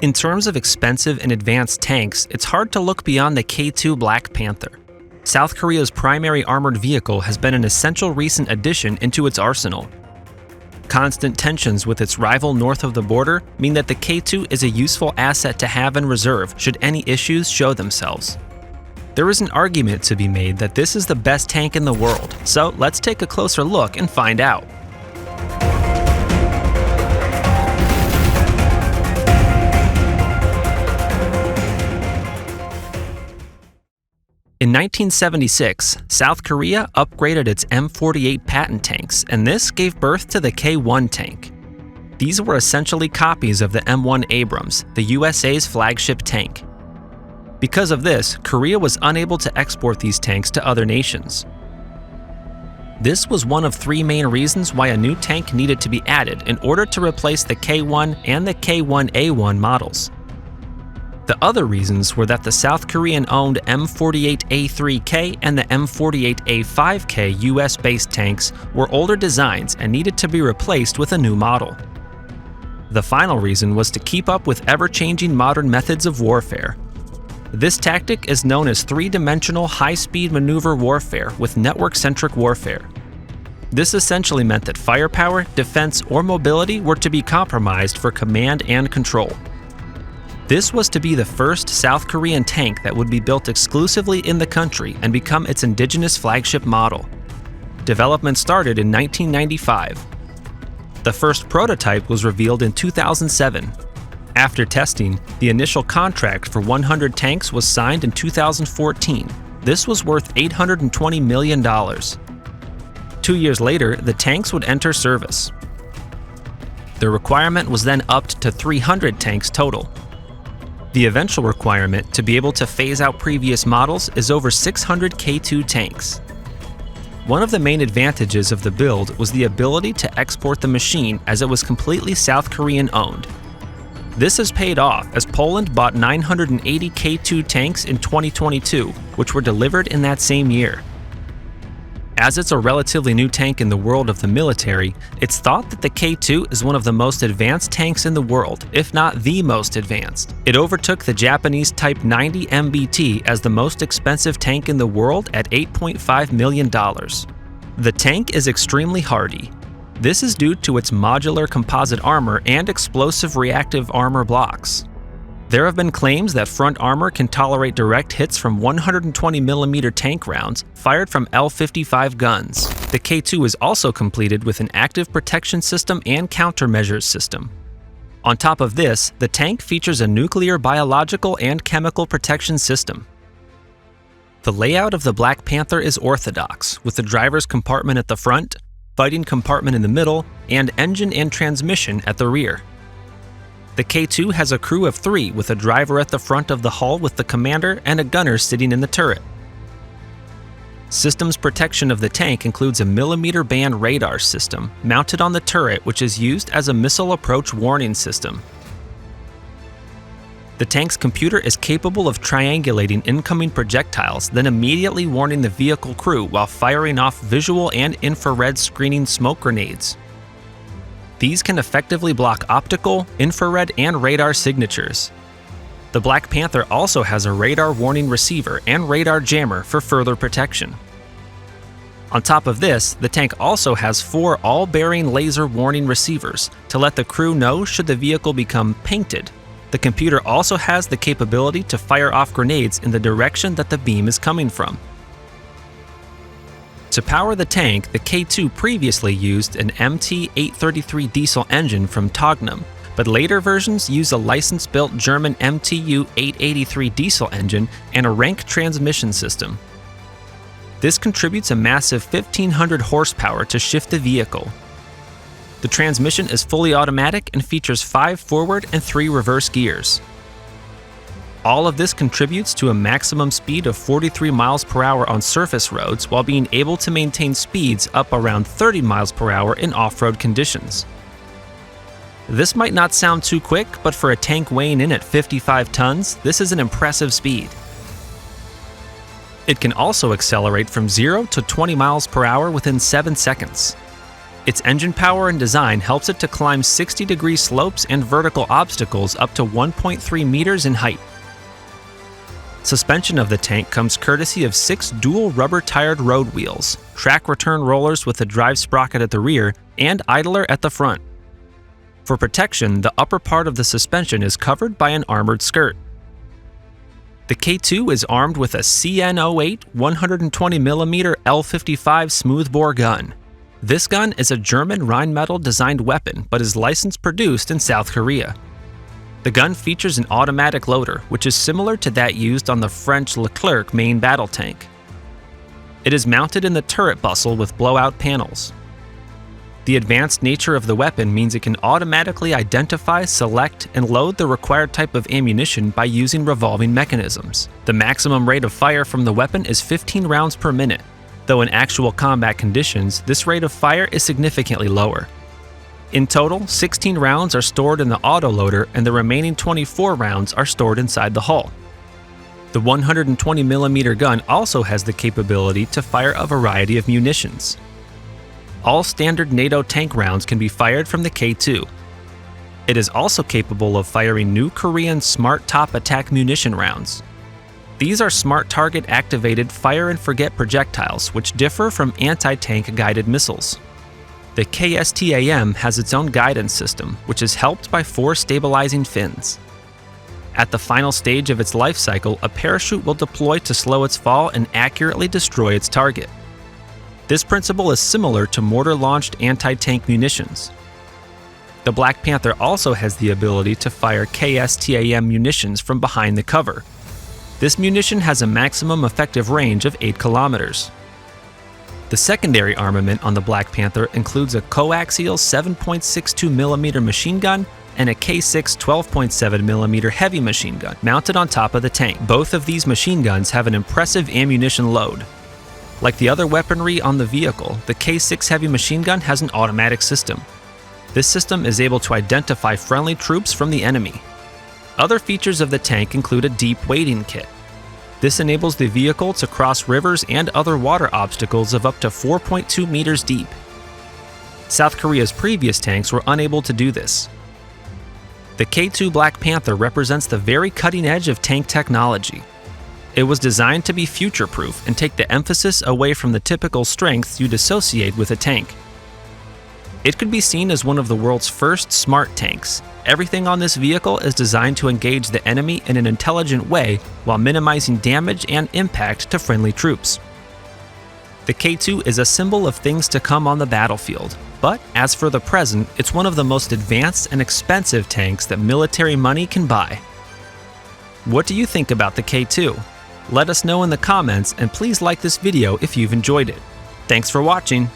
In terms of expensive and advanced tanks, it's hard to look beyond the K2 Black Panther. South Korea's primary armored vehicle has been an essential recent addition into its arsenal. Constant tensions with its rival north of the border mean that the K2 is a useful asset to have in reserve should any issues show themselves. There is an argument to be made that this is the best tank in the world, so let's take a closer look and find out. In 1976, South Korea upgraded its M48 Patton tanks, and this gave birth to the K1 tank. These were essentially copies of the M1 Abrams, the USA's flagship tank. Because of this, Korea was unable to export these tanks to other nations. This was one of three main reasons why a new tank needed to be added in order to replace the K1 and the K1A1 models. The other reasons were that the South Korean-owned M48A3K and the M48A5K US-based tanks were older designs and needed to be replaced with a new model. The final reason was to keep up with ever-changing modern methods of warfare. This tactic is known as three-dimensional high-speed maneuver warfare with network-centric warfare. This essentially meant that firepower, defense, or mobility were to be compromised for command and control. This was to be the first South Korean tank that would be built exclusively in the country and become its indigenous flagship model. Development started in 1995. The first prototype was revealed in 2007. After testing, the initial contract for 100 tanks was signed in 2014. This was worth $820 million. 2 years later, the tanks would enter service. The requirement was then upped to 300 tanks total. The eventual requirement to be able to phase out previous models is over 600 K2 tanks. One of the main advantages of the build was the ability to export the machine as it was completely South Korean owned. This has paid off as Poland bought 980 K2 tanks in 2022, which were delivered in that same year. As it's a relatively new tank in the world of the military, it's thought that the K2 is one of the most advanced tanks in the world, if not the most advanced. It overtook the Japanese Type 90 MBT as the most expensive tank in the world at $8.5 million. The tank is extremely hardy. This is due to its modular composite armor and explosive reactive armor blocks. There have been claims that front armor can tolerate direct hits from 120mm tank rounds fired from L-55 guns. The K2 is also completed with an active protection system and countermeasures system. On top of this, the tank features a nuclear, biological, and chemical protection system. The layout of the Black Panther is orthodox, with the driver's compartment at the front, fighting compartment in the middle, and engine and transmission at the rear. The K2 has a crew of 3 with a driver at the front of the hull with the commander and a gunner sitting in the turret. Systems protection of the tank includes a millimeter band radar system mounted on the turret, which is used as a missile approach warning system. The tank's computer is capable of triangulating incoming projectiles, then immediately warning the vehicle crew while firing off visual and infrared screening smoke grenades. These can effectively block optical, infrared, and radar signatures. The Black Panther also has a radar warning receiver and radar jammer for further protection. On top of this, the tank also has 4 all-bearing laser warning receivers to let the crew know should the vehicle become painted. The computer also has the capability to fire off grenades in the direction that the beam is coming from. To power the tank, the K2 previously used an MT-833 diesel engine from Tognum, but later versions use a license-built German MTU-883 diesel engine and a Rank transmission system. This contributes a massive 1,500 horsepower to shift the vehicle. The transmission is fully automatic and features 5 forward and 3 reverse gears. All of this contributes to a maximum speed of 43 miles per hour on surface roads while being able to maintain speeds up around 30 miles per hour in off-road conditions. This might not sound too quick, but for a tank weighing in at 55 tons, this is an impressive speed. It can also accelerate from 0 to 20 miles per hour within 7 seconds. Its engine power and design helps it to climb 60-degree slopes and vertical obstacles up to 1.3 meters in height. Suspension of the tank comes courtesy of 6 dual rubber-tired road wheels, track return rollers with a drive sprocket at the rear, and idler at the front. For protection, the upper part of the suspension is covered by an armored skirt. The K2 is armed with a CN08 120mm L55 smoothbore gun. This gun is a German Rheinmetall designed weapon but is licensed produced in South Korea. The gun features an automatic loader, which is similar to that used on the French Leclerc main battle tank. It is mounted in the turret bustle with blowout panels. The advanced nature of the weapon means it can automatically identify, select, and load the required type of ammunition by using revolving mechanisms. The maximum rate of fire from the weapon is 15 rounds per minute, though in actual combat conditions, this rate of fire is significantly lower. In total, 16 rounds are stored in the autoloader and the remaining 24 rounds are stored inside the hull. The 120mm gun also has the capability to fire a variety of munitions. All standard NATO tank rounds can be fired from the K2. It is also capable of firing new Korean Smart Top Attack munition rounds. These are smart target activated fire and forget projectiles which differ from anti-tank guided missiles. The KSTAM has its own guidance system, which is helped by 4 stabilizing fins. At the final stage of its life cycle, a parachute will deploy to slow its fall and accurately destroy its target. This principle is similar to mortar-launched anti-tank munitions. The Black Panther also has the ability to fire KSTAM munitions from behind the cover. This munition has a maximum effective range of 8 kilometers. The secondary armament on the Black Panther includes a coaxial 7.62mm machine gun and a K6 12.7mm heavy machine gun mounted on top of the tank. Both of these machine guns have an impressive ammunition load. Like the other weaponry on the vehicle, the K6 heavy machine gun has an automatic system. This system is able to identify friendly troops from the enemy. Other features of the tank include a deep wading kit. This enables the vehicle to cross rivers and other water obstacles of up to 4.2 meters deep. South Korea's previous tanks were unable to do this. The K2 Black Panther represents the very cutting edge of tank technology. It was designed to be future-proof and take the emphasis away from the typical strengths you'd associate with a tank. It could be seen as one of the world's first smart tanks. Everything on this vehicle is designed to engage the enemy in an intelligent way while minimizing damage and impact to friendly troops. The K2 is a symbol of things to come on the battlefield, but as for the present, it's one of the most advanced and expensive tanks that military money can buy. What do you think about the K2? Let us know in the comments, and please like this video if you've enjoyed it. Thanks for watching.